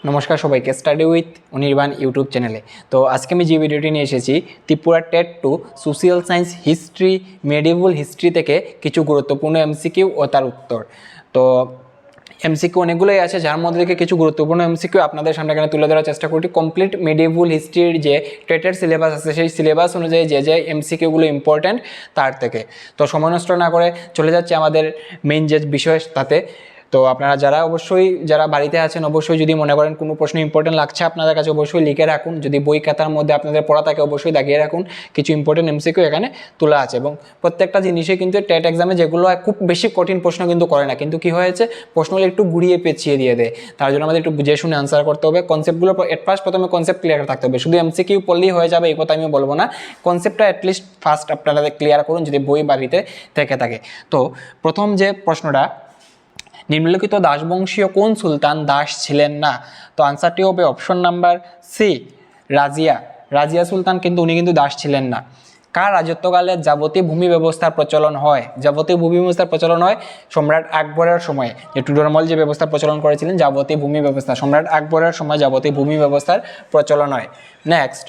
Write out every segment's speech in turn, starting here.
নমস্কার সবাইকে study with Anirban YouTube চ্যানেলে। তো আজকে আমি যে ভিডিওটি নিয়ে এসেছি Tripura TET 2 social science history medieval history থেকে কিছু গুরুত্বপূর্ণ এমসিকিউ ও তার উত্তর। তো এমসিকিউ অনেকগুলোই আছে, যার মধ্যে থেকে কিছু গুরুত্বপূর্ণ এমসিকিউ আপনাদের সামনে এখানে তুলে ধরার চেষ্টা করছি। কমপ্লিট মেডিভেল হিস্ট্রির যে টেটের সিলেবাস আছে সেই সিলেবাস অনুযায়ী যে এমসিকিউগুলো ইম্পর্ট্যান্ট তার থেকে। তো সময় নষ্ট না করে চলে যাচ্ছে আমাদের মেইন যে বিষয় তাতে। তো আপনারা যারা বাড়িতে আছেন অবশ্যই যদি মনে করেন কোনো প্রশ্ন ইম্পর্টেন্ট লাগছে আপনাদের কাছে অবশ্যই লিখে রাখুন। যদি বই খাতার মধ্যে আপনাদের পড়া থাকে অবশ্যই দাগিয়ে রাখুন। কিছু ইম্পর্টেন্ট এমসিকিউ এখানে তোলা আছে এবং প্রত্যেকটা জিনিসে কিন্তু টেট এক্সামে যেগুলো খুব বেশি কঠিন প্রশ্ন কিন্তু করে না, কিন্তু কি হয়েছে প্রশ্নগুলো একটু ঘুরিয়ে পেঁচিয়ে দিয়ে দেয়। তার জন্য আমাদের একটু বুঝে শুনে আনসার করতে হবে। কনসেপ্টগুলো প্রথমে কনসেপ্ট ক্লিয়ার থাকতে হবে। শুধু এমসিকিউ পড়লেই হয়ে যাবে এই কথা আমি বলবো না, কনসেপ্টটা অ্যাটলিস্ট ফার্স্ট আপনারা ক্লিয়ার করুন যদি বই বাড়িতে থেকে থাকে। তো প্রথম যে প্রশ্নটা, নিম্নলিখিত দাসবংশীয় কোন সুলতান দাস ছিলেন না? তো আনসারটি হবে অপশন নাম্বার সি, রাজিয়া সুলতান, কিন্তু উনি কিন্তু দাস ছিলেন না। কার রাজত্বকালে যাবতীয় ভূমি ব্যবস্থার প্রচলন হয়? যাবতীয় ভূমি ব্যবস্থার প্রচলন হয় সম্রাট আকবরের সময়। যে টুডরমল যে ব্যবস্থা প্রচলন করেছিলেন যাবতীয় ভূমি ব্যবস্থা, সম্রাট আকবরের সময় যাবতীয় ভূমি ব্যবস্থার প্রচলন হয়। নেক্সট,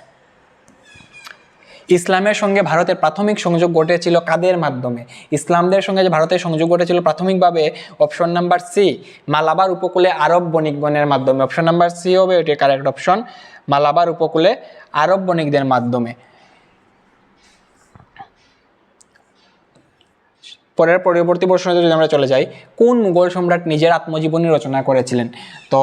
ইসলামের সঙ্গে ভারতের প্রাথমিক সংযোগ ঘটেছিল কাদের মাধ্যমে? ইসলামদের সঙ্গে যে ভারতের সংযোগ ঘটেছিল প্রাথমিকভাবে অপশন নাম্বার সি, মালাবার উপকূলে আরব বণিকগণের মাধ্যমে। অপশন নাম্বার সি হবে এটি কারেক্ট অপশন, মালাবার উপকূলে আরব বণিকদের মাধ্যমে। পরবর্তী প্রশ্নতে যদি আমরা চলে যাই, কোন মুঘল সম্রাট নিজের আত্মজীবনী রচনা করেছিলেন? তো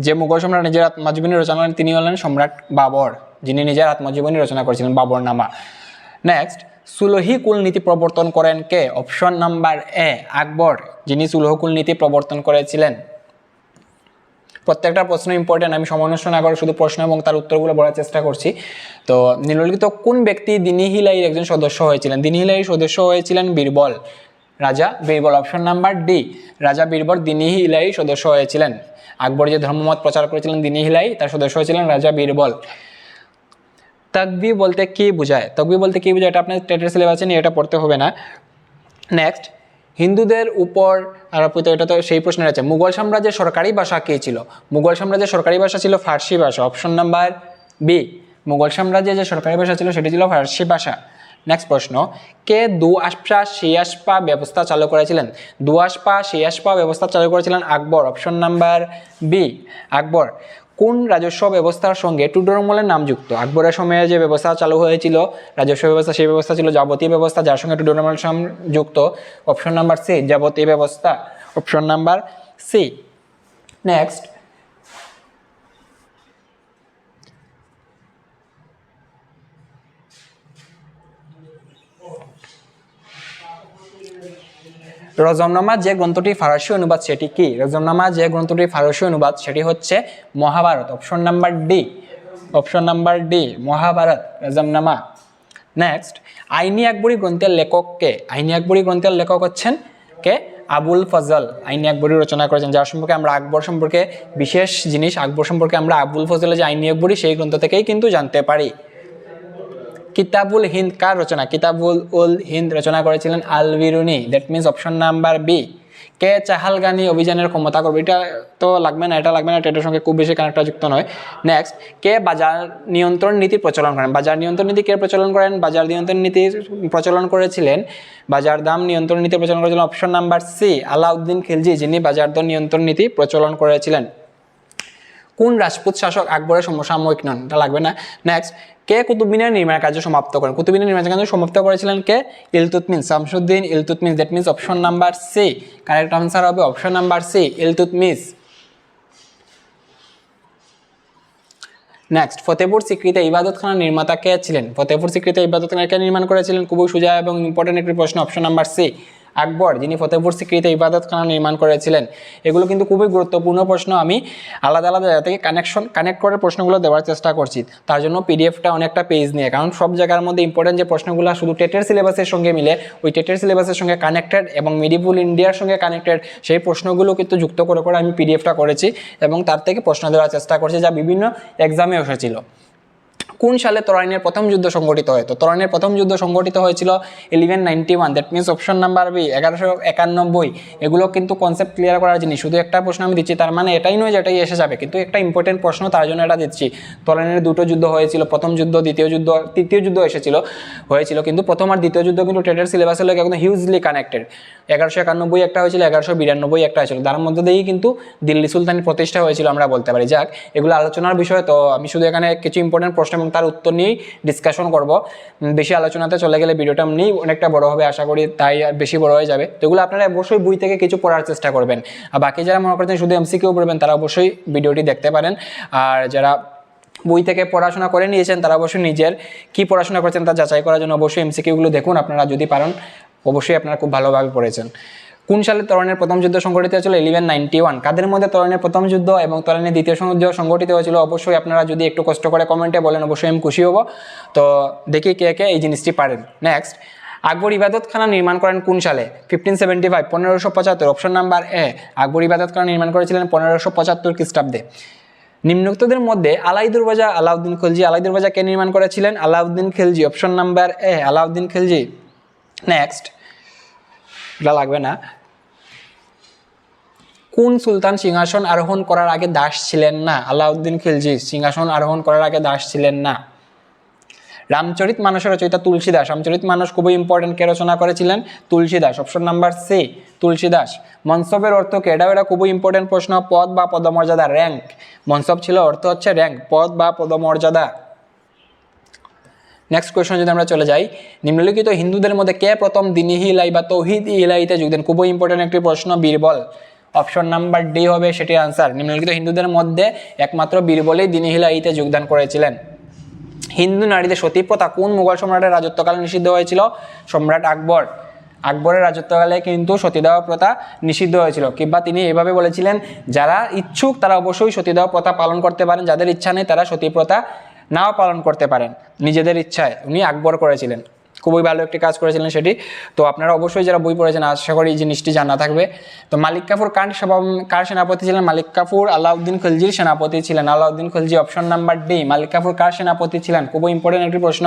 যে মুঘল সম্রাট নিজের আত্মজীবনী রচনা করেন তিনি হলেন সম্রাট বাবর, যিনি নিজের আত্মজীবনী রচনা করেছিলেন, বাবরনামা। নেক্সট, সুলহি কুল নীতি প্রবর্তন করেন কে? অপশন নাম্বার এ, আকবর, যিনি সুলহ কুল নীতি প্রবর্তন করেছিলেন। প্রত্যেকটা প্রশ্ন ইম্পর্টেন্ট, আমি সময় নষ্ট না করে শুধু প্রশ্ন এবং তার উত্তরগুলো বলার চেষ্টা করছি। তো নিম্নলিখিত কোন ব্যক্তি দিনী হিলাইয়ের একজন সদস্য হয়েছিলেন? দিনী হিলাইয়ের সদস্য হয়েছিলেন বীরবল, রাজা বীরবল। অপশন নাম্বার ডি, রাজা বীরবল দিনী হিলাইয়ের সদস্য হয়েছিলেন। আকবর যে ধর্মমত প্রচার করেছিলেন দিনী হিলাই, তার সদস্য হয়েছিলেন রাজা বীরবল। তকবি বলতে কি বোঝায়? তকবি বলতে কি বোঝায় এটা আপনার টেটের সিলেবাসে নিয়ে এটা পড়তে হবে না। নেক্সট, হিন্দুদের উপর আরোপিত, এটা তো সেই প্রশ্নের আছে, মুঘল সাম্রাজ্যের সরকারি ভাষা কী ছিল? মুঘল সাম্রাজ্যের সরকারি ভাষা ছিল ফার্সি ভাষা। অপশন নাম্বার বি, মুঘল সাম্রাজ্যের যে সরকারি ভাষা ছিল সেটি ছিল ফার্সি ভাষা। নেক্সট প্রশ্ন, কে দুআসপা শিয়াসপা ব্যবস্থা চালু করেছিলেন? দুআসপা শিয়াসপা ব্যবস্থা চালু করেছিলেন আকবর। অপশন নাম্বার বি, আকবর। কোন রাজস্ব ব্যবস্থার সঙ্গে টুডরমলের নাম যুক্ত? আকবরের সময়ে যে ব্যবস্থা চালু হয়েছিল রাজস্ব ব্যবস্থা, সেই ব্যবস্থা ছিল যাবতীয় ব্যবস্থা, যার সঙ্গে টুডরমলের নাম যুক্ত। অপশন নাম্বার সি, যাবতীয় ব্যবস্থা। Option number C. Next, Razmnama যে গ্রন্থটি ফারসি অনুবাদ সেটি কি? রজমনামা যে গ্রন্থটি ফারসি অনুবাদ সেটি হচ্ছে Mahabharat. Option number D, option number D, Mahabharat Razmnama. Next, Ain-i Akbari গ্রন্থের লেখক কে? আইনি আকবরী গ্রন্থের লেখক হচ্ছেন কে? আবুল ফজল আইনি আকবরী রচনা করেছেন, যার সম্পর্কে আমরা আকবর সম্পর্কে বিশেষ জিনিস, আকবর সম্পর্কে আমরা আবুল ফজলের যে আইনি আকবরী সেই গ্রন্থ থেকেই কিন্তু জানতে পারি। কিতাবুল হিন্দ কার রচনা? কিতাবুল হিন্দ রচনা করেছিলেন Al Biruni. That means option number B. কে চাহালগানি অভিযানের ক্ষমতা করবে? এটা তো লাগবে না, এটা লাগবে না, এটার সঙ্গে খুব বেশি কানেক্টটা যুক্ত নয়। নেক্সট, কে বাজার নিয়ন্ত্রণ নীতি প্রচলন করেন? বাজার নিয়ন্ত্রণ নীতি কে প্রচলন করেন? বাজার নিয়ন্ত্রণ নীতি প্রচলন করেছিলেন, বাজার দাম নিয়ন্ত্রণ নীতি প্রচলন করেছিলেন option number C, Alauddin Khilji, যিনি বাজার দর নিয়ন্ত্রণ নীতি প্রচলন করেছিলেন। কোন রাজপুত শাসক আকবরের সমসাময়িক নন? এটা লাগবে না। নেক্সট, কে কুতুব মিনার নির্মাণ কার্য সমাপ্ত করেন? কুতুব মিনার নির্মাণ কার্য সমাপ্ত করেছিলেন কে? Iltutmish, Shamsuddin Iltutmish. That means option number C, correct answer হবে option number C, Iltutmish. Next, Fatehpur সিক্রিতে ইবাদতখানা নির্মাতা কে ছিলেন? ফতেপুর সিক্রিতে ইবাদতখানা কে নির্মাণ করেছিলেন? খুবই সোজা এবং ইম্পর্টেন্ট একটি প্রশ্ন। অপশন নাম্বার সি, আকবর, যিনি ফতেপুর সিক্রিতে ইবাদতখানা নির্মাণ করেছিলেন। এগুলো কিন্তু খুবই গুরুত্বপূর্ণ প্রশ্ন, আমি আলাদা আলাদা জায়গা থেকে কানেক্ট করে প্রশ্নগুলো দেওয়ার চেষ্টা করছি। তার জন্য পিডিএফটা অনেকটা পেজ নিয়ে, কারণ সব জায়গার মধ্যে ইম্পর্টেন্ট যে প্রশ্নগুলো শুধু টেটের সিলেবাসের সঙ্গে মিলে, ওই টেটের সিলেবাসের সঙ্গে কানেক্টেড এবং মেডিভেল ইন্ডিয়ার সঙ্গে কানেক্টেড সেই প্রশ্নগুলো কিন্তু যুক্ত করে আমি পিডিএফটা করেছি এবং তার থেকে প্রশ্ন দেওয়ার চেষ্টা করছি যা বিভিন্ন এক্সামে এসেছিল। কোন সালে তরাইনের প্রথম যুদ্ধ সংগঠিত হয়? তো তরাইনের প্রথম যুদ্ধ সংগঠিত হয়েছিল 1191, that means option number B 1191। এগুলো কিন্তু কনসেপ্ট ক্লিয়ার করার জিনিস, শুধু একটা প্রশ্ন আমি দিচ্ছি, তার মানে এটাই নয় যে এটাই এসে যাবে, কিন্তু একটা ইম্পর্টেন্ট প্রশ্ন তার জন্য এটা দিচ্ছি। তরাইনের দুটো যুদ্ধ হয়েছিল, প্রথম যুদ্ধ, দ্বিতীয় যুদ্ধ, তৃতীয় যুদ্ধ হয়েছিল, কিন্তু প্রথম আর দ্বিতীয় যুদ্ধ কিন্তু টেটের সিলেবাসের লোক একদম হিউজলি কানেক্টেড। 1191 একটা হয়েছিল, 1192 একটা হয়েছিল, তার মধ্যে দিয়েই কিন্তু দিল্লি সুলতানের প্রতিষ্ঠা হয়েছিল আমরা বলতে পারি। যাক, এগুলো আলোচনার বিষয়, তো আমি শুধু এখানে কিছু ইম্পর্টেন্ট প্রশ্ন এবং তার উত্তর নিয়েই ডিসকাশন করব। বেশি আলোচনাতে চলে গেলে ভিডিওটা এমনি অনেকটা বড় হবে আশা করি, তাই বেশি বড় হয়ে যাবে। তো এগুলো আপনারা অবশ্যই বই থেকে কিছু পড়ার চেষ্টা করবেন, আর বাকি যারা মনে করছেন শুধু এমসিকিউ পড়বেন তারা অবশ্যই ভিডিওটি দেখতে পারেন। আর যারা বই থেকে পড়াশোনা করে নিয়েছেন তারা অবশ্যই নিজের কি পড়াশোনা করেছেন তা যাচাই করার জন্য অবশ্যই এমসিকিউগুলো দেখুন, আপনারা যদি পারেন অবশ্যই আপনারা খুব ভালোভাবে পড়েছেন। কোন সালে তরাইনের প্রথম যুদ্ধ সংগঠিত হয়েছিল? 1191। কাদের মধ্যে তরাইনের প্রথম যুদ্ধ এবং তরাইনের দ্বিতীয় যুদ্ধ সংগঠিত হয়েছিল? অবশ্যই আপনারা যদি একটু কষ্ট করে কমেন্টে বলেন অবশ্যই আমি খুশি হব। তো দেখি কে কে এই জিনিসটি পারেন। নেক্সট, আকবর ইবাদতখানা নির্মাণ করেন কোন সালে? 1575, 1575। অপশন নাম্বার এ, আকবর ইবাদতখানা নির্মাণ করেছিলেন 1575 খ্রিস্টাব্দে। নিম্নোক্তদের মধ্যে আলাই দরওয়াজা আলাউদ্দিন খিলজি, আলাই দরওয়াজা কে নির্মাণ করেছিলেন? Alauddin Khilji. Option number A, Alauddin Khilji. Next, এটা লাগবে না। কোন সুলতান সিংহাসন আরোহণ করার আগে দাস ছিলেন না? আলাউদ্দিন খিলজি সিংহাসন আরোহণ করার আগে দাস ছিলেন না। রামচরিত মানসের রচয়িতা তুলসীদাস, রামচরিত মানস খুবই ইম্পর্টেন্ট, কে রচনা করেছিলেন? Tulsidas. Option number C, Tulsidas. মনসবের অর্থ কি? এটা খুবই ইম্পর্টেন্ট প্রশ্ন, পদ বা পদমর্যাদা, র্যাঙ্ক। মনসব ছিল অর্থ হচ্ছে র্যাঙ্ক, পদ বা পদমর্যাদা। নেক্সট কোয়েশ্চন যদি আমরা চলে যাই, নিম্নলিখিত হিন্দুদের মধ্যে কে প্রথম দিনী ইলাই বা তৌহিদ ইলাহিতে যোগ দেন? খুবই ইম্পর্টেন্ট একটি প্রশ্ন, বীরবল। অপশন নাম্বার ডি হবে সেটি আনসার। নিম্নলিখিত হিন্দুদের মধ্যে একমাত্র বীরবলই দিনী ইলাহিতে যোগদান করেছিলেন। হিন্দু নারীদের সতী প্রথা কোন মুঘল সম্রাটের রাজত্বকালে নিষিদ্ধ হয়েছিল? সম্রাট আকবর। আকবরের রাজত্বকালে কিন্তু সতীদাহ প্রথা নিষিদ্ধ হয়েছিল, কিংবা তিনি এভাবে বলেছিলেন যারা ইচ্ছুক তারা অবশ্যই সতীদাহ প্রথা পালন করতে পারেন, যাদের ইচ্ছা নেই তারা সতী প্রথা নাও পালন করতে পারেন, নিজেদের ইচ্ছায় উনি আকবর করেছিলেন। খুবই ভালো একটি কাজ করেছিলেন সেটি। তো আপনারা অবশ্যই যারা বই পড়েছেন আশা করি এই জিনিসটি জানা থাকবে। তো মালিক কাফুর কার সেনাপতি ছিলেন? মালিক কাফুর আলাউদ্দিন খিলজির সেনাপতি ছিলেন। Alauddin Khilji. Option number D, Malik Kafur কার সেনাপতি ছিলেন? খুবই ইম্পর্টেন্ট একটি প্রশ্ন,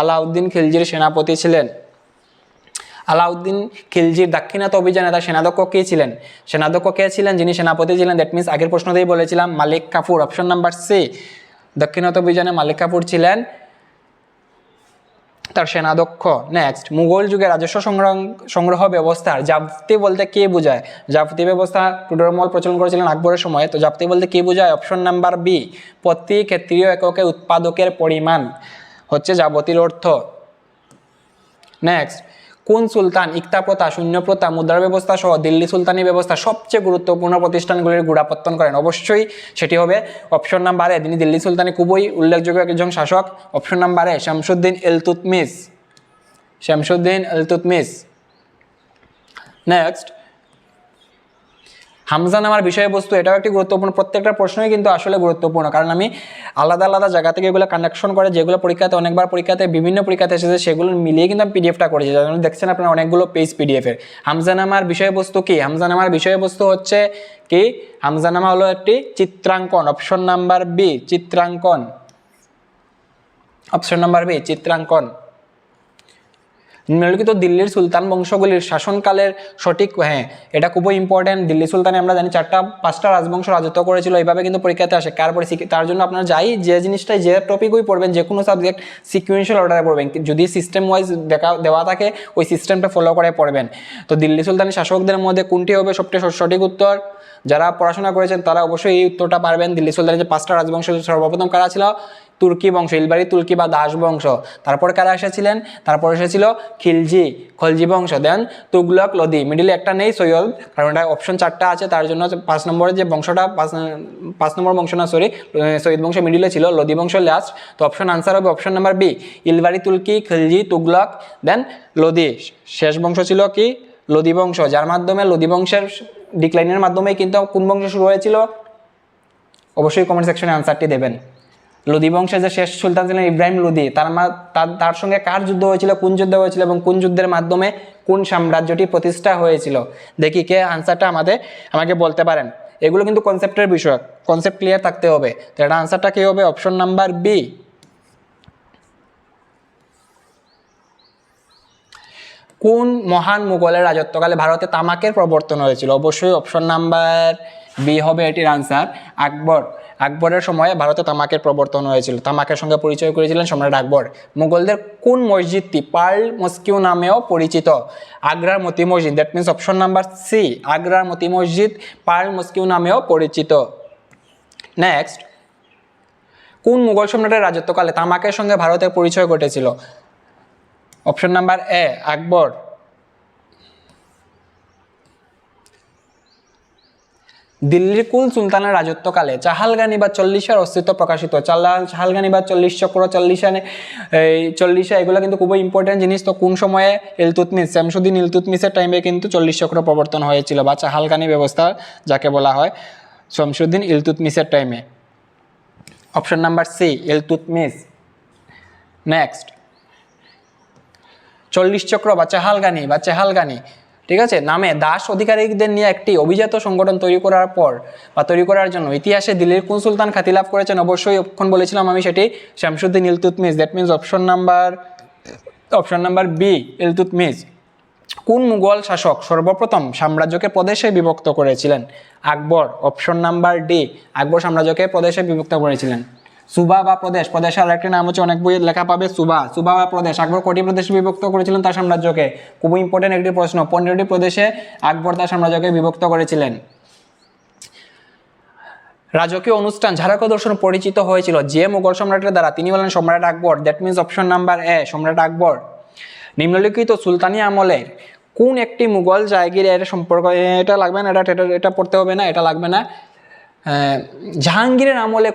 আলাউদ্দিন খিলজির সেনাপতি ছিলেন। আলাউদ্দিন খিলজির দাক্ষিণাত্য অভিযানে তার সেনাধ্যক্ষ কে ছিলেন? সেনাধ্যক্ষ কে ছিলেন যিনি সেনাপতি ছিলেন? দ্যাট মিনস আগের প্রশ্নতেই বলেছিলাম মালিক কাফুর। অপশন নাম্বার সি, দাক্ষিণাত্য অভিযানে মালিক কাফুর ছিলেন তার সেনাধ্যক্ষ। নেক্সট, মুঘল যুগে রাজস্ব সংগ্রহ ব্যবস্থার জাপ্তি বলতে কে বোঝায়? জাপ্তি ব্যবস্থা টুডরমল প্রচলন করেছিলেন আকবরের সময়। তো জাপ্তি বলতে কে বোঝায়? অপশন নাম্বার বি, প্রতি ক্ষেত্রীয় এককে উৎপাদকের পরিমাণ হচ্ছে যাবতীর অর্থ। নেক্সট, কোন সুলতান ইকতা প্রথা, শূন্য প্রথা, মুদ্রা ব্যবস্থা সহ দিল্লি সুলতানি ব্যবস্থা সবচেয়ে গুরুত্বপূর্ণ প্রতিষ্ঠানগুলির গোড়াপত্তন করেন? অবশ্যই সেটি হবে অপশন নাম্বার এ, তিনি দিল্লি সুলতানি খুবই উল্লেখযোগ্য একজন শাসক। অপশন নাম্বার এ, শামসুদ্দিন ইলতুৎমিশ। শামসুদ্দিন ইলতুৎমিশ। নেক্সট, হামজা নামার বিষয়বস্তু, এটাও একটি গুরুত্বপূর্ণ, প্রত্যেকটা প্রশ্নই কিন্তু আসলে গুরুত্বপূর্ণ, কারণ আমি আলাদা আলাদা জায়গা থেকে এগুলো কানেকশন করে যেগুলো পরীক্ষাতে অনেকবার বিভিন্ন পরীক্ষাতে এসেছে সেগুলো মিলিয়ে কিন্তু আমি পিডিএফটা করেছি, যার জন্য দেখছেন আপনারা অনেকগুলো পেজ পিডিএফের। হামজা নামার বিষয়বস্তু কি? হামজা নামার বিষয়বস্তু হচ্ছে কি? হামজা নামা হলো একটি চিত্রাঙ্কন। অপশন নাম্বার বি, চিত্রাঙ্কন। অপশন নাম্বার বি, চিত্রাঙ্কন। নিম্নলিখিত দিল্লির সুলতান বংশগুলির শাসনকালের সঠিক, হ্যাঁ এটা খুবই ইম্পর্টেন্ট। দিল্লি সুলতানে আমরা জানি 4-5টা রাজবংশ রাজত্ব করেছিল, এইভাবে কিন্তু পরীক্ষাতে আসে। তারপরে তার জন্য আপনারা যে জিনিসটাই যে টপিকই পড়বেন, যে কোনো সাবজেক্ট সিকুয়েন্সিয়াল অর্ডারে পড়বেন, যদি সিস্টেম ওয়াইজ দেওয়া থাকে ওই সিস্টেমটা ফলো করে পড়বেন। তো দিল্লি সুলতানি শাসকদের মধ্যে কোনটি হবে সবচেয়ে সঠিক উত্তর? যারা পড়াশোনা করেছেন তারা অবশ্যই এই উত্তরটা পারবেন। দিল্লি সুলতানের যে 5টা রাজবংশ সর্বপ্রথম কারা ছিল? তুর্কি বংশ, ইলবাড়ি তুর্কি বা দাস বংশ। তারপর কারা এসেছিলেন? তারপর এসেছিল খলজি বংশ। দেন তুগলক, লোদি, মিডিলে একটা নেই সৈয়দ, কারণ এটা অপশন 4টা আছে, তার জন্য 5 নম্বরের যে বংশটা 5 নম্বর বংশ না, সরি সৈয়দ বংশ মিডিলে ছিল, লোদি বংশ লাস্ট। তো অপশন আনসার হবে অপশন নাম্বার বি, ইলবাড়ি তুর্কি, খলজি, তুগলক, দেন লোদি। শেষ বংশ ছিল কি? লোদি বংশ, যার মাধ্যমে লোদি বংশের ডিক্লাইনের মাধ্যমে কিন্তু কোন বংশ শুরু হয়েছিল? অবশ্যই কমেন্ট সেকশনে আনসারটি দেবেন। লোদি বংশের যে শেষ সুলতান ছিলেন ইব্রাহিম লোদি, তার সঙ্গে কার যুদ্ধ হয়েছিল, কোন যুদ্ধ হয়েছিল এবং কোন যুদ্ধের মাধ্যমে কোন সাম্রাজ্যটি প্রতিষ্ঠা হয়েছিল? দেখি কে আনসারটা আমাকে বলতে পারেন। এগুলো কিন্তু কনসেপ্টের বিষয়, কনসেপ্ট ক্লিয়ার থাকতে হবে। তো এটা আনসারটা কি হবে? অপশন নাম্বার বি, কোন মহান মুঘলের রাজত্বকালে ভারতে তামাকের প্রবর্তন হয়েছিল? অবশ্যই অপশন নাম্বার বি হবে এটির আনসার, আকবর। আকবরের সময়ে ভারতে তামাকের প্রবর্তন হয়েছিল, তামাকের সঙ্গে পরিচয় করেছিলেন সম্রাট আকবর। মুঘলদের কোন মসজিদটি পার্ল মস্কিউ নামেও পরিচিত? আগ্রার Moti Masjid, that means option number C, আগ্রার মতি মসজিদ পার্ল মস্কিউ নামেও পরিচিত। নেক্সট, কোন মুঘল সম্রাটের রাজত্বকালে তামাকের সঙ্গে ভারতের পরিচয় ঘটেছিল? অপশন নাম্বার এ, আকবর। দিল্লির কুল সুলতানের রাজত্বকালে চাহালগানি বা চল্লিশের অস্তিত্ব প্রকাশিত। চাহালগানি বা চল্লিশ চক্র, চল্লিশা এগুলো কিন্তু খুবই ইম্পর্টেন্ট জিনিস। তো কোন সময়ে? ইলতুৎমিশ, শামসুদ্দিন ইলতুৎমিশের টাইমে কিন্তু 40 চক্র প্রবর্তন হয়েছিল, বা চাহালগানি ব্যবস্থা যাকে বলা হয়, শামসুদ্দিন ইলতুৎমিশের টাইমে। Option number C, Iltutmish. Next, 40 চক্র বা চাহালগানি ঠিক আছে নামে দাস অধিকারীদের নিয়ে একটি অভিজাত সংগঠন তৈরি করার জন্য ইতিহাসে দিল্লির কোন সুলতান খ্যাতি লাভ করেছেন? অবশ্যই এখন বলেছিলাম আমি সেটি, Shamsuddin Iltutmish, that means option number B, Iltutmish. কোন মুঘল শাসক সর্বপ্রথম সাম্রাজ্যকে প্রদেশে বিভক্ত করেছিলেন? Akbar. Option number D, Akbar সাম্রাজ্যকে প্রদেশে বিভক্ত করেছিলেন। সুবা বা প্রদেশ, প্রদেশের আরেকটি নাম হচ্ছে, অনেক বইয়ে লেখা পাবে সুবা বা প্রদেশ। আকবর কটি প্রদেশে বিভক্ত করেছিলেন তার সাম্রাজ্যকে? খুবই ইম্পর্টেন্ট একটি প্রশ্ন। 15টি প্রদেশে আকবর তার সাম্রাজ্যকে বিভক্ত করেছিলেন। রাজকীয় অনুষ্ঠান ঝাড়ক দর্শন পরিচিত হয়েছিল যে মুঘল সম্রাটের দ্বারা? তিনি হলেন সম্রাট Akbar, that means option number A, সম্রাট আকবর। নিম্নলিখিত সুলতানি আমলের কোন একটি মুঘল জায়গিরের সম্পর্ক, এটা লাগবে না, এটা পড়তে হবে না, এটা লাগবে না। জাহাঙ্গীরের আমলে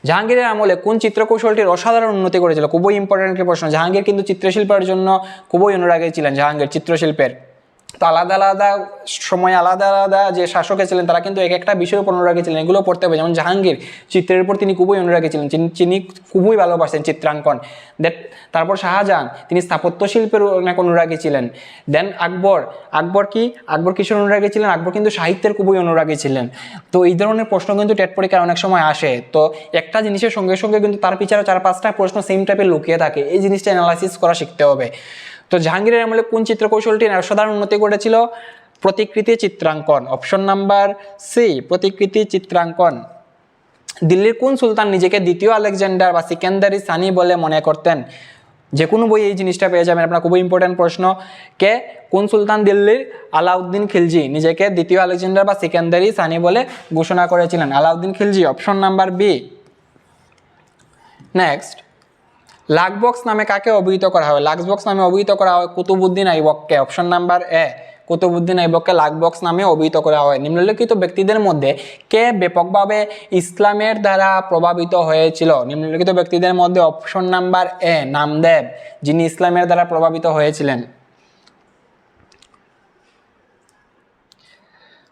জাহাঙ্গীরের আমলে কোন চিত্রকৌশলটির অসাধারণ উন্নতি করেছিল? খুবই ইম্পর্টেন্ট একটি প্রশ্ন। জাহাঙ্গীর কিন্তু চিত্রশিল্পের জন্য খুবই অনুরাগী ছিলেন, জাহাঙ্গীর চিত্রশিল্পের। তো আলাদা আলাদা সময় আলাদা আলাদা যে শাসক ছিলেন তারা কিন্তু এক একটা বিষয়ের উপর অনুরাগী ছিলেন, এগুলো পড়তে হবে। যেমন জাহাঙ্গীর চিত্রের উপর তিনি খুবই অনুরাগী ছিলেন, তিনি খুবই ভালোবাসেন চিত্রাঙ্কন। তারপর শাহজাহান, তিনি স্থাপত্য শিল্পের অনেক অনুরাগী ছিলেন। দেন আকবর কিসের অনুরাগী ছিলেন? আকবর কিন্তু সাহিত্যের খুবই অনুরাগী ছিলেন। তো এই ধরনের প্রশ্ন কিন্তু টেট পরীক্ষায় অনেক সময় আসে। তো একটা জিনিসের সঙ্গে সঙ্গে কিন্তু তার পিছনে 4-5টা প্রশ্ন সেম টাইপের লুকিয়ে থাকে, এই জিনিসটা অ্যানালাইসিস করা শিখতে হবে। তো জাহাঙ্গীরের আমলে কোন চিত্রকৌশলটি অসাধারণ উন্নতি ঘটেছিল? প্রতিকৃতি চিত্রাঙ্কন। অপশন নাম্বার সি, প্রতিকৃতি চিত্রাঙ্কন। দিল্লির কোন সুলতান নিজেকে দ্বিতীয় আলেকজান্ডার বা সিকান্দারি সানি বলে মনে করতেন? যে কোনো বই এই জিনিসটা পেয়ে যাবেন আপনার, খুবই ইম্পর্টেন্ট প্রশ্ন। কোন সুলতান দিল্লির? আলাউদ্দিন খিলজি নিজেকে দ্বিতীয় আলেকজান্ডার বা সিকান্দারি সানি বলে ঘোষণা করেছিলেন, Alauddin Khilji. Option number B. Next, Lakhbakhsh নামে কাকে অভিহিত করা হয়? লাক্সবক্স নামে অভিহিত করা হয় কুতুবউদ্দিন আইবককে। অপশন নাম্বার এ, কুতুবউদ্দিন আইবককে লাক্সবক্স নামে অভিহিত করা হয়। নিম্নলিখিত ব্যক্তিদের মধ্যে কে ব্যাপকভাবে ইসলামের দ্বারা প্রভাবিত হয়েছিল? নিম্নলিখিত ব্যক্তিদের মধ্যে অপশন নাম্বার এ, নামদেব, যিনি ইসলামের দ্বারা প্রভাবিত হয়েছিলেন।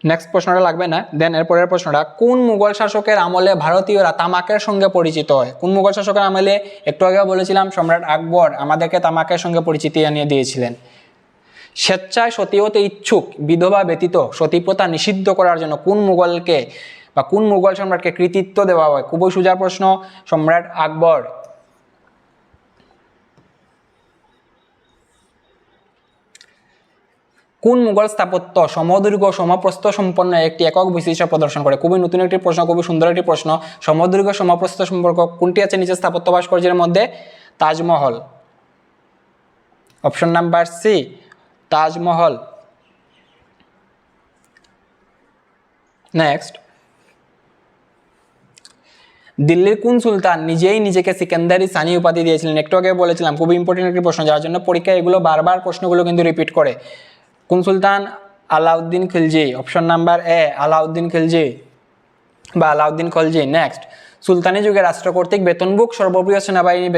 নেক্সট প্রশ্নটা লাগবে না। দেন এরপরের প্রশ্নটা, কোন মুঘল শাসকের আমলে ভারতীয়রা তামাকের সঙ্গে পরিচিত হয়? কোন মুঘল শাসকের আমলে? একটু আগে বলেছিলাম সম্রাট আকবর আমাদেরকে তামাকের সঙ্গে পরিচিতি জানিয়ে দিয়েছিলেন। স্বেচ্ছায় সতী হতে ইচ্ছুক বিধবা ব্যতীত সতী প্রথা নিষিদ্ধ করার জন্য কোন মুঘলকে বা কোন মুঘল সম্রাটকে কৃতিত্ব দেওয়া হয়? খুবই সোজা প্রশ্ন, সম্রাট আকবর। কোন মুঘল স্থাপত্য সমদৈর্ঘ্য সমপ্রস্থ সম্পন্ন একটি একক বৈশিষ্ট্য প্রদর্শন করে? খুবই নতুন একটি প্রশ্ন, খুবই সুন্দর একটি প্রশ্ন। সমদৈর্ঘ্য সমপ্রস্থ সম্পর্ক কোনটি আছে নিচে স্থাপত্য ভাস্কর্যের মধ্যে? Taj Mahal. Option number C, Taj Mahal. Next, দিল্লির কোন সুলতান নিজেই নিজেকে সিকান্দারি সানি উপাধি দিয়েছিলেন? একটু আগে বলেছিলাম, খুবই ইম্পর্টেন্ট একটি প্রশ্ন, যার জন্য পরীক্ষায় এগুলো বারবার প্রশ্নগুলো কিন্তু রিপিট করে। কোন সুলতান? Alauddin Khilji. Option number A, Alauddin Khilji বা আলাউদ্দিন খলজি। নেক্সট, সুলতানি যুগে রাষ্ট্র কর্তৃক বেতনভুক সর্বপ্রিয় সেনাবাহিনী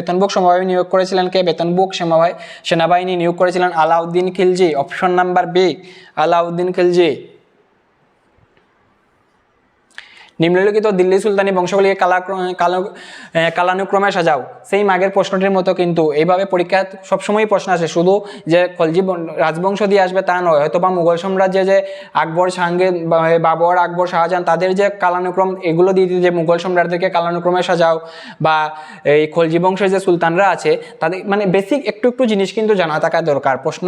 নিয়োগ করেছিলেন কে? বেতনভুক সেনাবাহিনী নিয়োগ করেছিলেন Alauddin Khilji. Option number B, Alauddin Khilji. নিম্নলিখিত দিল্লি সুলতানি বংশগুলিকে কালানুক্রমে সাজাও। সেই আগের প্রশ্নটির মতো কিন্তু এইভাবে পরীক্ষা সবসময়ই প্রশ্ন আসে, শুধু যে খলজি রাজবংশ দিয়ে আসবে তা নয়, হয়তো বা মুঘল সাম্রাজ্যে যে আকবর, জাহাঙ্গীর, বাবর, আকবর, শাহজাহান তাদের যে কালানুক্রম এগুলো দিয়ে যে মুঘল সম্রাটদেরকে কালানুক্রমে সাজাও, বা এই খলজি বংশের যে সুলতানরা আছে তাদের মানে বেসিক একটু একটু জিনিস কিন্তু জানা থাকা দরকার। প্রশ্ন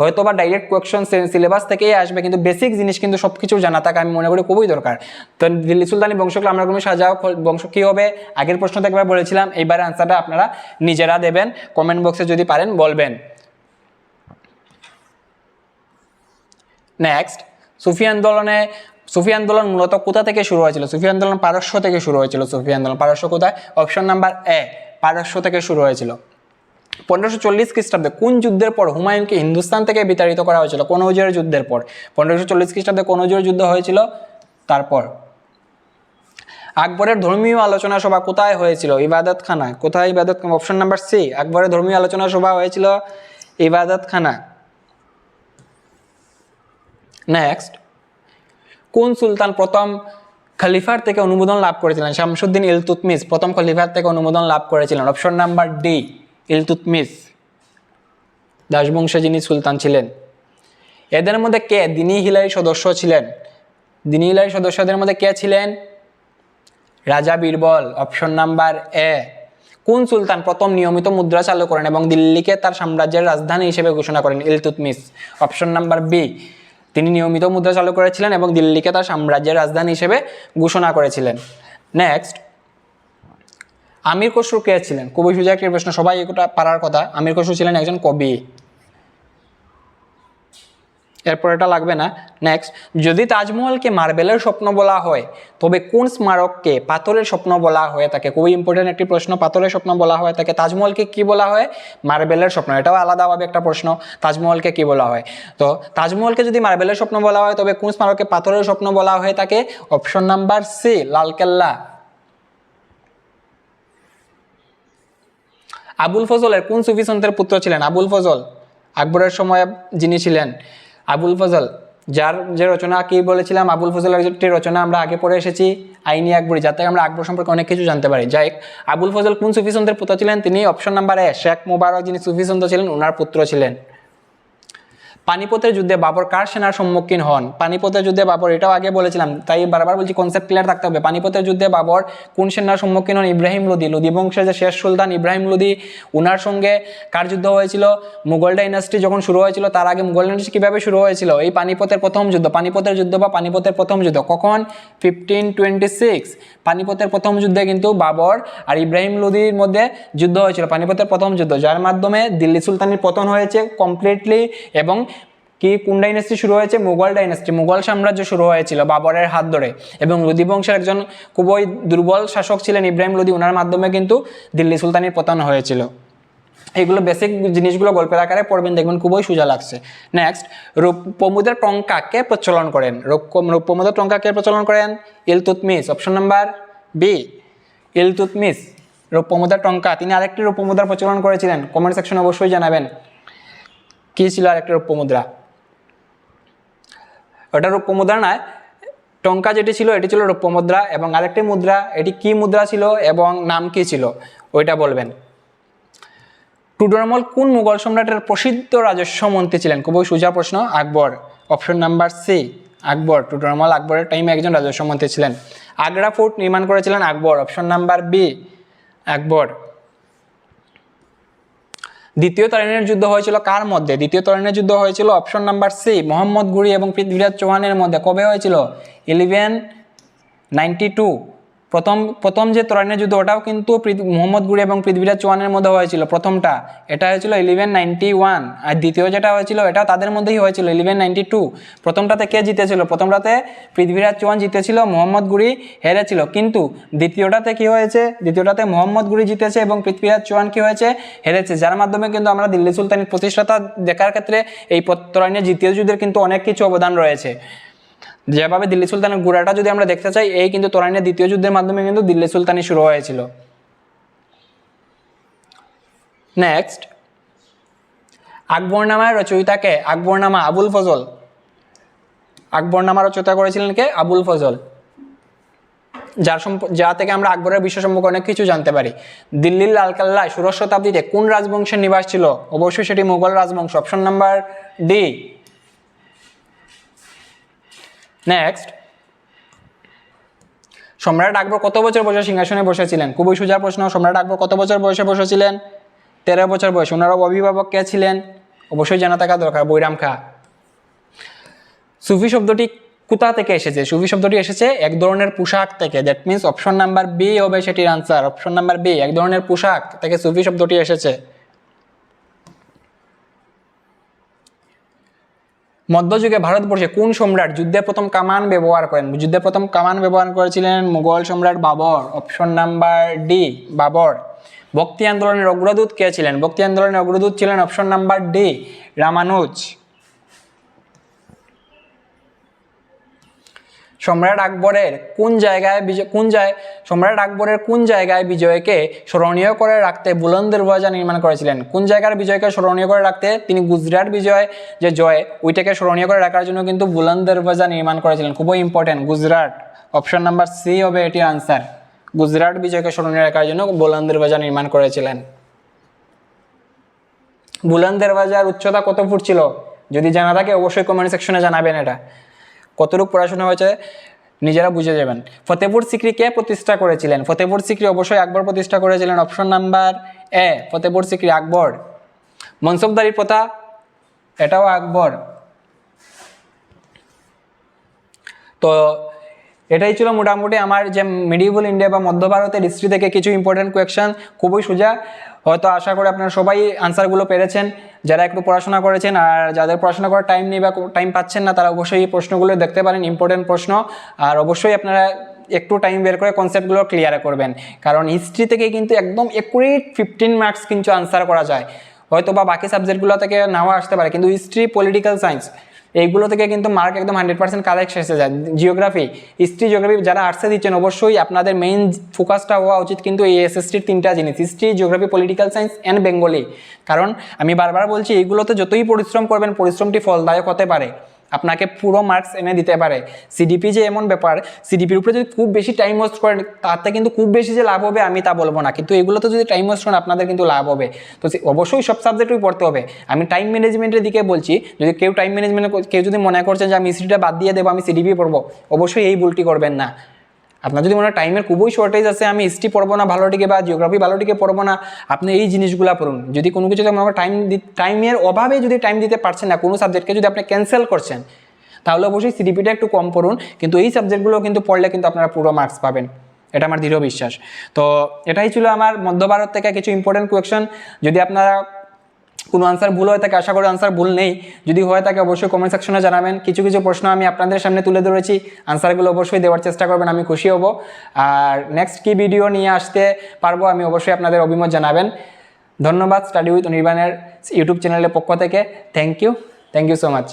হয়তো বা ডাইরেক্ট কোয়েশ্চন সিলেবাস থেকেই আসবে, কিন্তু বেসিক জিনিস কিন্তু সব কিছু জানা থাকা আমি মনে করি খুবই দরকার। তো দিল্লি সুলতানি বংশকে আমরা কোনো সাজাও বংশ কী হবে, আগের প্রশ্নটা একবার বলেছিলাম, এইবারে আনসারটা আপনারা নিজেরা দেবেন, কমেন্ট বক্সে যদি পারেন বলবেন। নেক্সট, সুফি আন্দোলন মূলত কোথা থেকে শুরু হয়েছিল? সুফি আন্দোলন পারস্য থেকে শুরু হয়েছিল। সুফি আন্দোলন পারস্য কোথায়? অপশন নাম্বার এ, পারস্য থেকে শুরু হয়েছিল। 1540 খ্রিস্টাব্দে কোন যুদ্ধের পর হুমায়ুনকে হিন্দুস্তান থেকে বিতাড়িত করা হয়েছিল? কনৌজের যুদ্ধের পর। 1540 খ্রিস্টাব্দে কনৌজের যুদ্ধ হয়েছিল। তারপর আকবরের ধর্মীয় আলোচনা সভা কোথায় হয়েছিল? ইবাদতখানা। কোথায়? ইবাদতখানা। অপশন নাম্বার সি, আকবরের ধর্মীয় আলোচনা সভা হয়েছিল ইবাদতখানা। নেক্সট, কোন সুলতান প্রথম খলিফার থেকে অনুমোদন লাভ করেছিলেন? শামসুদ্দিন ইলতুৎমিশ প্রথম খলিফার থেকে অনুমোদন লাভ করেছিলেন। অপশন নাম্বার ডি, ইলতুৎমিশ, দাসবংশে যিনি সুলতান ছিলেন। এদের মধ্যে কে দিনী হিলারি সদস্য ছিলেন? দিনী হিলারি সদস্যদের মধ্যে কে ছিলেন? রাজা বীরবল। অপশন নাম্বার এ। কোন সুলতান প্রথম নিয়মিত মুদ্রা চালু করেন এবং দিল্লিকে তার সাম্রাজ্যের রাজধানী হিসেবে ঘোষণা করেন? ইলতুৎমিশ। অপশন নাম্বার বি, তিনি নিয়মিত মুদ্রা চালু করেছিলেন এবং দিল্লিকে তার সাম্রাজ্যের রাজধানী হিসেবে ঘোষণা করেছিলেন। নেক্সট, আমির খসরু কে ছিলেন? খুবই সোজা একটি প্রশ্ন, সবাই এটা পারার কথা। আমির খসরু ছিলেন একজন কবি। এরপর এটা লাগবে না। নেক্সট, যদি তাজমহলকে মার্বেলের স্বপ্ন বলা হয় তবে কোন স্মারককে পাথরের স্বপ্ন বলা হয়ে থাকে? খুবই ইম্পর্টেন্ট একটি প্রশ্ন, পাথরের স্বপ্ন বলা হয়ে থাকে। তাজমহলকে কি বলা হয়? মার্বেলের স্বপ্ন। এটাও আলাদাভাবে একটা প্রশ্ন, তাজমহলকে কি বলা হয়। তো তাজমহলকে যদি মার্বেলের স্বপ্ন বলা হয় তবে কোন স্মারককে পাথরের স্বপ্ন বলা হয়ে থাকে? Option number C, Lal Qila. Abul ফজলের কোন সুফি সন্তের পুত্র ছিলেন? আবুল ফজল আকবরের সময় যিনি ছিলেন, আবুল ফজল, যার যে রচনা কি বলেছিলাম, আবুল ফজলের একটি রচনা আমরা আগে পড়ে এসেছি, আইনি আকবরী, যাতে আমরা আকবর সম্পর্কে অনেক কিছু জানতে পারি। যাই হোক, আবুল ফজল কোন সুফি সন্তের পুত্র ছিলেন? তিনি অপশন নাম্বার এ, শেখ মুবারক যিনি সুফি সন্ত ছিলেন ওনার পুত্র ছিলেন। পানিপথের যুদ্ধে বাবর কার সেনার সম্মুখীন হন? পানিপথের যুদ্ধে বাবর, এটাও আগে বলেছিলাম, তাই বারবার বলছি কনসেপ্ট ক্লিয়ার থাকতে হবে। পানিপথের যুদ্ধে বাবর কোন সেনার সম্মুখীন হন? ইব্রাহিম লোদি, লোদি বংশের যে শেষ সুলতান ইব্রাহিম লোদি, ওনার সঙ্গে কার যুদ্ধ হয়েছিল? মুঘল ডাইনাস্টি যখন শুরু হয়েছিল তার আগে মুঘল ডাইনাস্টি কীভাবে শুরু হয়েছিল? এই পানিপথের প্রথম যুদ্ধ, পানিপথের যুদ্ধ বা পানিপথের প্রথম যুদ্ধ কখন? 1526। পানিপথের প্রথম যুদ্ধে কিন্তু বাবর আর ইব্রাহিম লোদির মধ্যে যুদ্ধ হয়েছিল, পানিপথের প্রথম যুদ্ধ, যার মাধ্যমে দিল্লি সুলতানির পতন হয়েছে কমপ্লিটলি। এবং কি কোন ডাইনাস্টি শুরু হয়েছে? মুঘল ডাইনাস্টি, মুঘল সাম্রাজ্য শুরু হয়েছিল বাবরের হাত ধরে। এবং লোদি বংশের একজন খুবই দুর্বল শাসক ছিলেন ইব্রাহিম লোদি, ওনার মাধ্যমে কিন্তু দিল্লি সুলতানির পতন হয়েছিল। এইগুলো বেসিক জিনিসগুলো গল্পের আকারে পড়বেন, দেখবেন খুবই সোজা লাগছে। নেক্সট, রূপমুদ্রার টঙ্কা কে প্রচলন করেন? রূপমুদ্রার টঙ্কা কে প্রচলন করেন? Iltutmish. Option number B, Iltutmish. রূপমুদ্রার টঙ্কা, তিনি আরেকটি রূপমুদ্রা প্রচলন করেছিলেন, কমেন্ট সেকশনে অবশ্যই জানাবেন কি ছিল আরেকটি রূপমুদ্রা। ওটা রূপমুদ্রা নয়, টঙ্কা যেটি ছিল এটি ছিল রূপমুদ্রা, এবং আরেকটি মুদ্রা, এটি কি মুদ্রা ছিল এবং নাম কি ছিল ওইটা বলবেন। টুডরমল কোন মুঘল সম্রাটের প্রসিদ্ধ রাজস্ব মন্ত্রী ছিলেন? খুবই সোজা প্রশ্ন, আকবর। অপশন নাম্বার সি, আকবর। টুডরমল আকবরের টাইমে একজন রাজস্ব মন্ত্রী ছিলেন। আগ্রা ফোর্ট নির্মাণ করেছিলেন আকবর। অপশন নাম্বার বি, আকবর। দ্বিতীয় তরাইনের যুদ্ধ হয়েছিল কার মধ্যে? দ্বিতীয় তরাইনের যুদ্ধ হয়েছিল অপশন নাম্বার সি, মোহাম্মদ ঘুরি এবং পৃথ্বীরাজ চৌহানের মধ্যে। কবে হয়েছিল? 1192। প্রথম যে তরাইনের যুদ্ধ ওটাও কিন্তু মোহাম্মদ ঘুরি এবং পৃথ্বীরাজ চৌহানের মধ্যে হয়েছিল, প্রথমটা। এটা হয়েছিল 1191। আর দ্বিতীয় যেটা হয়েছিল এটাও তাদের মধ্যেই হয়েছিল 1192। প্রথমটাতে কে জিতেছিল? প্রথমটাতে পৃথ্বীরাজ চৌহান জিতেছিল, মোহাম্মদ ঘুরি হেরেছিল। কিন্তু দ্বিতীয়টাতে কি হয়েছে? দ্বিতীয়টাতে মোহাম্মদ ঘুরি জিতেছে এবং পৃথ্বীরাজ চৌহান কি হয়েছে? হেরেছে, যার মাধ্যমে কিন্তু আমরা দিল্লি সুলতানির প্রতিষ্ঠাতা দেখার ক্ষেত্রে এই তরাইনের দ্বিতীয় যুদ্ধের কিন্তু অনেক কিছু অবদান রয়েছে। যেভাবে দিল্লি সুলতানের গোড়াটা যদি আমরা দেখতে চাই, এই কিন্তু তরাইনের দ্বিতীয় যুদ্ধের মাধ্যমে কিন্তু দিল্লি সুলতানি শুরু হয়েছিল। নেক্সট, আকবরনামার রচয়িতাকে? আকবরনামা, আবুল ফজল। আকবরনামা রচয়িতা করেছিলেন কে? আবুল ফজল। যা থেকে আমরা আকবরের বিশ্ব সম্পর্কে অনেক কিছু জানতে পারি। দিল্লির লালকেল্লায় ষোড়শ শতাব্দীতে কোন রাজবংশের নিবাস ছিল? অবশ্যই সেটি মুঘল রাজবংশ, অপশন নাম্বার ডি। নেক্সট, সম্রাট আকবর কত বছর বয়সে সিংহাসনে বসেছিলেন? খুবই সোজা প্রশ্ন। সম্রাট আকবর কত বছর বয়সে বসেছিলেন? 13 বছর বয়সে। ওনার অভিভাবক কে ছিলেন? অবশ্যই জানা থাকা দরকার, বৈরাম খাঁ। সুফি শব্দটি কোথা থেকে এসেছে? সুফি শব্দটি এসেছে এক ধরনের পোশাক থেকে। That means option number B হবে সেটির আনসার। অপশন নাম্বার বি, এক ধরনের পোশাক থেকে সুফি শব্দটি এসেছে। মধ্যযুগে ভারতবর্ষে কোন সম্রাট যুদ্ধে প্রথম কামান ব্যবহার করেন? যুদ্ধে প্রথম কামান ব্যবহার করেছিলেন মুঘল সম্রাট Babur. Option number D, Babur. ভক্তি আন্দোলনের অগ্রদূত কে ছিলেন? ভক্তি আন্দোলনের অগ্রদূত ছিলেন অপশন নাম্বার ডি, রামানুজ। সম্রাট আকবরের কোন জায়গায় বিজয়কে স্মরণীয় করে রাখতে বুলন্দ দরওয়াজা নির্মাণ করেছিলেন? কোন জায়গার বিজয়কে স্মরণীয় করে রাখতে? তিনি গুজরাট বিজয় যে জয়, ওইটাকে স্মরণীয় করে রাখার জন্য কিন্তু বুলন্দ দরওয়াজা নির্মাণ করেছিলেন। খুবই important, Gujarat. Option number C হবে এটির আনসার। গুজরাট বিজয়কে স্মরণীয় রাখার জন্য বুলন্দ দরওয়াজা নির্মাণ করেছিলেন। বুলন্দ দরওয়াজার উচ্চতা কত ফুট ছিল? যদি জানা থাকে অবশ্যই কমেন্ট সেকশনে জানাবেন। এটা কতটুকু পড়াশোনা হয়েছে নিজেরা বুঝে যাবেন। ফতেপুর সিক্রি কে প্রতিষ্ঠা করেছিলেন? ফতেপুর সিক্রি অবশ্যই আকবর প্রতিষ্ঠা করেছিলেন। Option number A, Fatehpur Sikri Akbar. Mansabdari প্রথা, এটাও আকবর। তো এটাই ছিল মোটামুটি আমার যে মিডিয়েবল ইন্ডিয়া বা মধ্য ভারতের হিস্ট্রি থেকে কিছু ইম্পর্টেন্ট কোয়েশ্চেন। খুবই সোজা, হয়তো আশা করি আপনারা সবাই আনসারগুলো পেরেছেন যারা একটু পড়াশোনা করেছেন। আর যাদের পড়াশোনা করার টাইম নেই বা টাইম পাচ্ছেন না, তারা অবশ্যই এই প্রশ্নগুলো দেখতে পারেন, ইম্পর্টেন্ট প্রশ্ন। আর অবশ্যই আপনারা একটু টাইম বের করে কনসেপ্টগুলো ক্লিয়ার করবেন, কারণ হিস্ট্রি থেকে কিন্তু একদম একুরেট 15 মার্কস কিন্তু আনসার করা যায়। হয়তো বা বাকি সাবজেক্টগুলো থেকে নাও আসতে পারে, কিন্তু হিস্ট্রি, পলিটিক্যাল সায়েন্স এইগুলো থেকে কিন্তু মার্ক একদম 100% কারেক্ট এসে যায়। জিওগ্রাফি, হিস্ট্রি, জিওগ্রাফি যারা আর্টসে দিচ্ছেন অবশ্যই আপনাদের মেইন ফোকাসটা হওয়া উচিত কিন্তু এই এসএসসির 3টা জিনিস, history, geography, political science and Bengali. কারণ আমি বারবার বলছি, এইগুলোতে যতই পরিশ্রম করবেন পরিশ্রমটি ফলদায়ক হতে পারে, আপনাকে পুরো মার্কস এনে দিতে পারে। সিডিপি যে এমন ব্যাপার, সিডিপির উপরে যদি খুব বেশি টাইম ওয়েস্ট করেন তাতে কিন্তু খুব বেশি যে লাভ হবে আমি তা বলবো না, কিন্তু এগুলোতে যদি টাইম ওয়েস্ট করেন আপনাদের কিন্তু লাভ হবে। তো অবশ্যই সব সাবজেক্টই পড়তে হবে। আমি টাইম ম্যানেজমেন্টের দিকে বলছি, যদি কেউ টাইম ম্যানেজমেন্ট কেউ যদি মনে করছেন যে আমি হিস্ট্রিটা বাদ দিয়ে দেবো, আমি সিডিপি পড়বো, অবশ্যই এই ভুলটি করবেন না। আপনার যদি মনে হয় টাইমের খুবই শর্টেজ আছে, আমি হিস্ট্রি পড়বো না ভালোটিকে বা জিওগ্রাফি ভালোটিকে পড়বো না, আপনি এই জিনিসগুলো পড়ুন। যদি কোনো কিছু মনে হয় টাইমের অভাবে যদি টাইম দিতে পারছেন না, কোনো সাবজেক্টকে যদি আপনি ক্যান্সেল করছেন, তাহলে অবশ্যই সিডিপিটা একটু কম পড়ুন, কিন্তু এই সাবজেক্টগুলো কিন্তু পড়লে কিন্তু আপনারা পুরো মার্কস পাবেন, এটা আমার দৃঢ় বিশ্বাস। তো এটাই ছিল আমার মধ্য ভারত থেকে কিছু ইম্পর্টেন্ট কোয়েশ্চেন। যদি আপনারা কোনো আনসার ভুল হয়ে থাকে, আশা করি আনসার ভুল নেই, যদি হয়ে থাকে অবশ্যই কমেন্ট সেকশনে জানাবেন। কিছু কিছু প্রশ্ন আমি আপনাদের সামনে তুলে ধরেছি, আনসারগুলো অবশ্যই দেওয়ার চেষ্টা করবেন, আমি খুশি হব। আর নেক্সট কি ভিডিও নিয়ে আসতে পারবো আমি অবশ্যই আপনাদের অভিমত জানাবেন। ধন্যবাদ স্টাডি উইথ অনির্বাণের ইউটিউব চ্যানেলের পক্ষ থেকে। Thank you so much.